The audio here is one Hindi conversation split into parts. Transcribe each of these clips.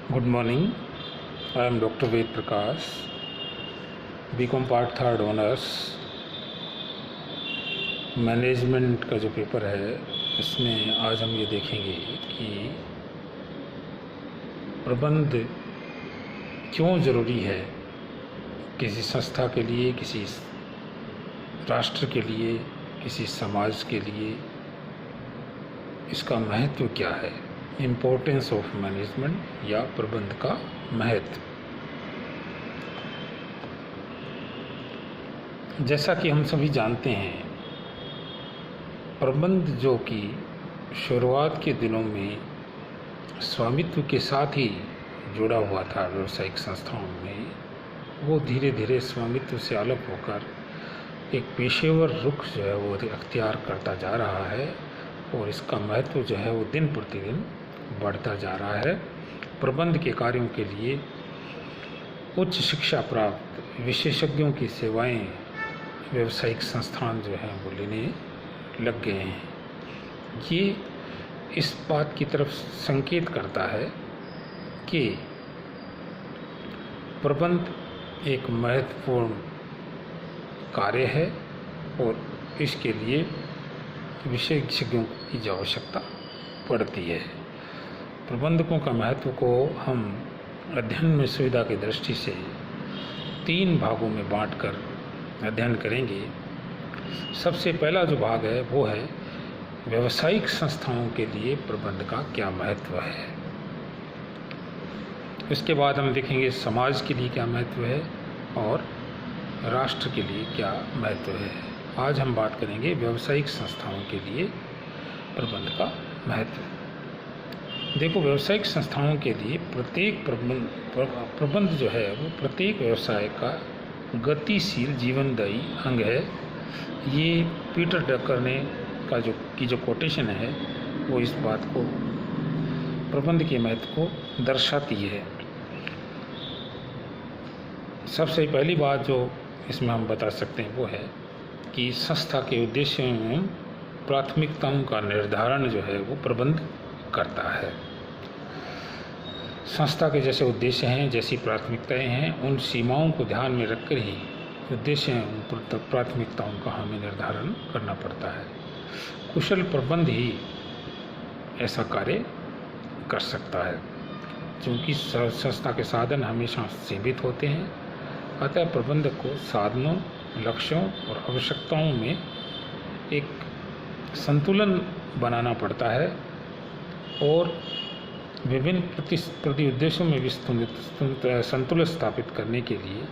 Good morning. I am doctor Ved Prakash, BCom part third honours. Management का जो पेपर है इसमें आज हम ये देखेंगे कि प्रबंध क्यों ज़रूरी है किसी संस्था के लिए, किसी राष्ट्र के लिए, किसी समाज के लिए। इसका महत्व क्या है, इम्पोर्टेंस ऑफ मैनेजमेंट या प्रबंध का महत्व। जैसा कि हम सभी जानते हैं, प्रबंध जो कि शुरुआत के दिनों में स्वामित्व के साथ ही जुड़ा हुआ था व्यावसायिक संस्थाओं में, वो धीरे धीरे स्वामित्व से अलग होकर एक पेशेवर रुख जो है वो अख्तियार करता जा रहा है और इसका महत्व जो है वो दिन प्रतिदिन बढ़ता जा रहा है। प्रबंध के कार्यों के लिए उच्च शिक्षा प्राप्त विशेषज्ञों की सेवाएं व्यावसायिक संस्थान जो हैं वो लेने लग गए हैं। ये इस बात की तरफ संकेत करता है कि प्रबंध एक महत्वपूर्ण कार्य है और इसके लिए विशेषज्ञों की आवश्यकता पड़ती है। प्रबंधकों का महत्व को हम अध्ययन में सुविधा की दृष्टि से 3 भागों में बांटकर अध्ययन करेंगे। सबसे पहला जो भाग है वो है व्यावसायिक संस्थाओं के लिए प्रबंध का क्या महत्व है। इसके बाद हम देखेंगे समाज के लिए क्या महत्व है और राष्ट्र के लिए क्या महत्व है। आज हम बात करेंगे व्यावसायिक संस्थाओं के लिए प्रबंध का महत्व। देखो, व्यावसायिक संस्थाओं के लिए प्रत्येक प्रबंध जो है वो प्रत्येक व्यवसाय का गतिशील जीवनदायी अंग है। ये पीटर ड्रकर ने जो कोटेशन है वो इस बात को, प्रबंध के महत्व को दर्शाती है। सबसे पहली बात जो इसमें हम बता सकते हैं वो है कि संस्था के उद्देश्यों एवं प्राथमिकताओं का निर्धारण जो है वो प्रबंध करता है। संस्था के जैसे उद्देश्य हैं, जैसी प्राथमिकताएं हैं, उन सीमाओं को ध्यान में रखकर ही उद्देश्य एवं प्राथमिकताओं का हमें निर्धारण करना पड़ता है। कुशल प्रबंध ही ऐसा कार्य कर सकता है। क्योंकि संस्था के साधन हमेशा सीमित होते हैं, अतः प्रबंधक को साधनों, लक्ष्यों और आवश्यकताओं में एक संतुलन बनाना पड़ता है और विभिन्न प्रतिस्पर्धी उद्देश्यों में भी संतुलन स्थापित करने के लिए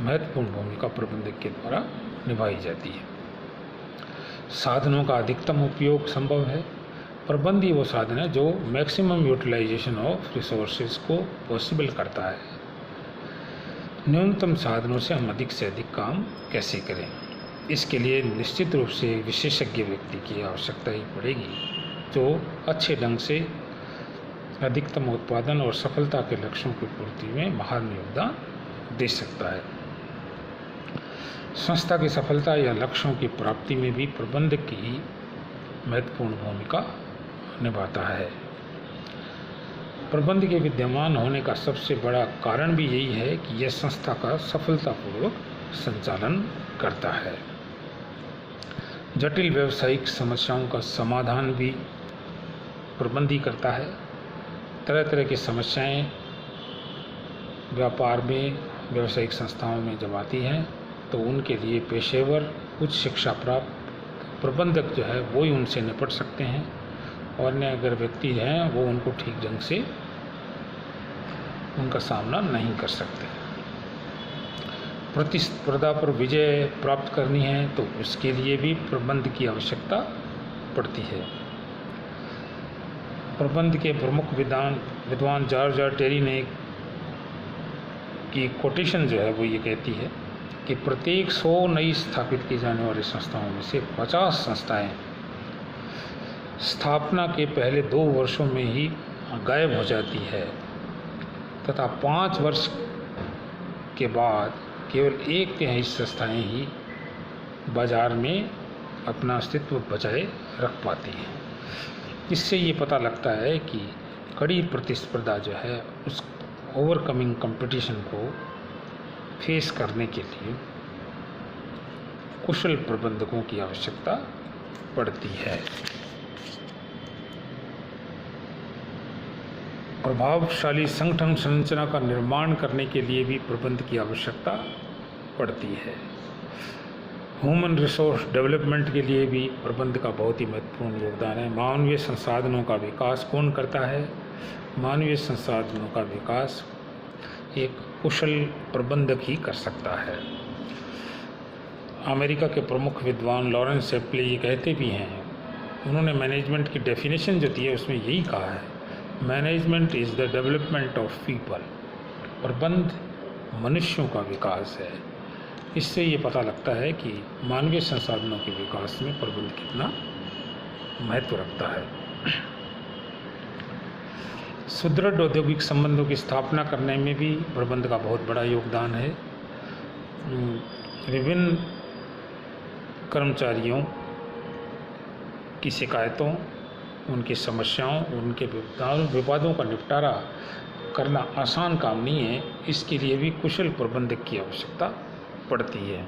महत्वपूर्ण भूमिका प्रबंधक के द्वारा निभाई जाती है। साधनों का अधिकतम उपयोग संभव है। प्रबंध ही वो साधन है जो मैक्सिमम यूटिलाइजेशन ऑफ रिसोर्सेज को पॉसिबल करता है। न्यूनतम साधनों से हम अधिक से अधिक काम कैसे करें, इसके लिए निश्चित रूप से विशेषज्ञ व्यक्ति की आवश्यकता ही पड़ेगी जो अच्छे ढंग से अधिकतम उत्पादन और सफलता के लक्ष्यों की पूर्ति में महान योगदान दे सकता है। संस्था की सफलता या लक्ष्यों की प्राप्ति में भी प्रबंधक की महत्वपूर्ण भूमिका निभाता है। प्रबंध के विद्यमान होने का सबसे बड़ा कारण भी यही है कि यह संस्था का सफलतापूर्वक संचालन करता है। जटिल व्यावसायिक समस्याओं का समाधान भी प्रबंध ही करता है। तरह तरह की समस्याएं व्यापार में, व्यावसायिक संस्थाओं में जब आती हैं तो उनके लिए पेशेवर, उच्च शिक्षा प्राप्त प्रबंधक जो है वो ही उनसे निपट सकते हैं और अन्य अगर व्यक्ति हैं वो उनको ठीक ढंग से उनका सामना नहीं कर सकते। प्रतिस्पर्धा पर विजय प्राप्त करनी है तो उसके लिए भी प्रबंध की आवश्यकता पड़ती है। प्रबंध के प्रमुख विद्वान जॉर्ज टेरी ने की कोटेशन जो है वो ये कहती है कि प्रत्येक 100 नई स्थापित की जाने वाली संस्थाओं में से 50 संस्थाएं स्थापना के पहले 2 वर्षों में ही गायब हो जाती है तथा 5 वर्ष के बाद केवल 1/3 संस्थाएं ही बाजार में अपना अस्तित्व बचाए रख पाती हैं। इससे ये पता लगता है कि कड़ी प्रतिस्पर्धा जो है उस ओवरकमिंग कंपटीशन को फेस करने के लिए कुशल प्रबंधकों की आवश्यकता पड़ती है। प्रभावशाली संगठन संरचना का निर्माण करने के लिए भी प्रबंध की आवश्यकता पड़ती है। ह्यूमन रिसोर्स डेवलपमेंट के लिए भी प्रबंध का बहुत ही महत्वपूर्ण योगदान है। मानवीय संसाधनों का विकास कौन करता है? मानवीय संसाधनों का विकास एक कुशल प्रबंधक ही कर सकता है। अमेरिका के प्रमुख विद्वान लॉरेंस शेप्ले ये कहते भी हैं, उन्होंने मैनेजमेंट की डेफिनेशन जो दी है उसमें यही कहा है, management is the development of people. प्रबंध मनुष्यों का विकास है। इससे ये पता लगता है कि मानवीय संसाधनों के विकास में प्रबंध कितना महत्व रखता है। सुदृढ़ औद्योगिक संबंधों की स्थापना करने में भी प्रबंध का बहुत बड़ा योगदान है। विभिन्न कर्मचारियों की शिकायतों, उनकी समस्याओं, उनके विवादों का निपटारा करना आसान काम नहीं है। इसके लिए भी कुशल प्रबंधक की आवश्यकता पड़ती है।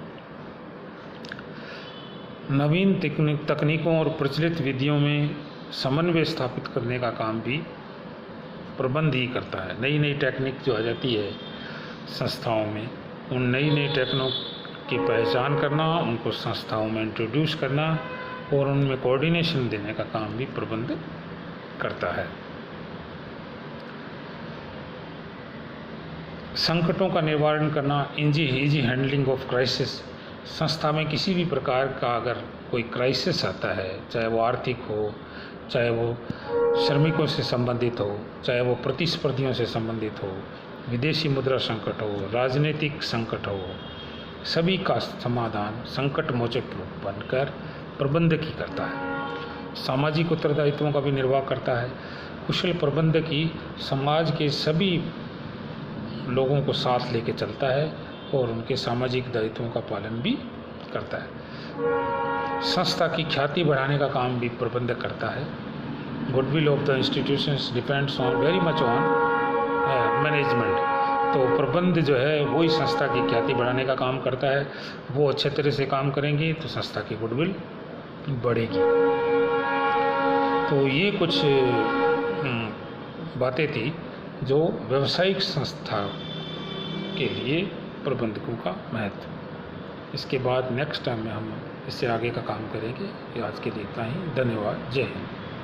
नवीन तकनीकों और प्रचलित विधियों में समन्वय स्थापित करने का काम भी प्रबंध ही करता है। नई नई टेक्निक जो आ जाती है संस्थाओं में, उन नई नई टेक्निक की पहचान करना, उनको संस्थाओं में इंट्रोड्यूस करना और उनमें कोऑर्डिनेशन देने का काम भी प्रबंध करता है। संकटों का निवारण करना, इजी हैंडलिंग ऑफ क्राइसिस। संस्था में किसी भी प्रकार का अगर कोई क्राइसिस आता है, चाहे वो आर्थिक हो, चाहे वो श्रमिकों से संबंधित हो, चाहे वो प्रतिस्पर्धियों से संबंधित हो, विदेशी मुद्रा संकट हो, राजनीतिक संकट हो, सभी का समाधान संकट मोचक बनकर प्रबंधक ही करता है। सामाजिक उत्तरदायित्वों का भी निर्वाह करता है। कुशल प्रबंधक ही समाज के सभी लोगों को साथ लेके चलता है और उनके सामाजिक दायित्वों का पालन भी करता है। संस्था की ख्याति बढ़ाने का काम भी प्रबंधक करता है। Goodwill of the institutions depends on very much on management. तो प्रबंध जो है वही संस्था की ख्याति बढ़ाने का काम करता है। वो अच्छे तरह से काम करेंगे तो संस्था की गुडविल बढ़ेगी। तो ये कुछ बातें थी जो व्यावसायिक संस्था के लिए प्रबंधकों का महत्व। इसके बाद नेक्स्ट टाइम में हम इससे आगे का काम करेंगे। आज के लिए इतना ही। धन्यवाद। जय हिंद।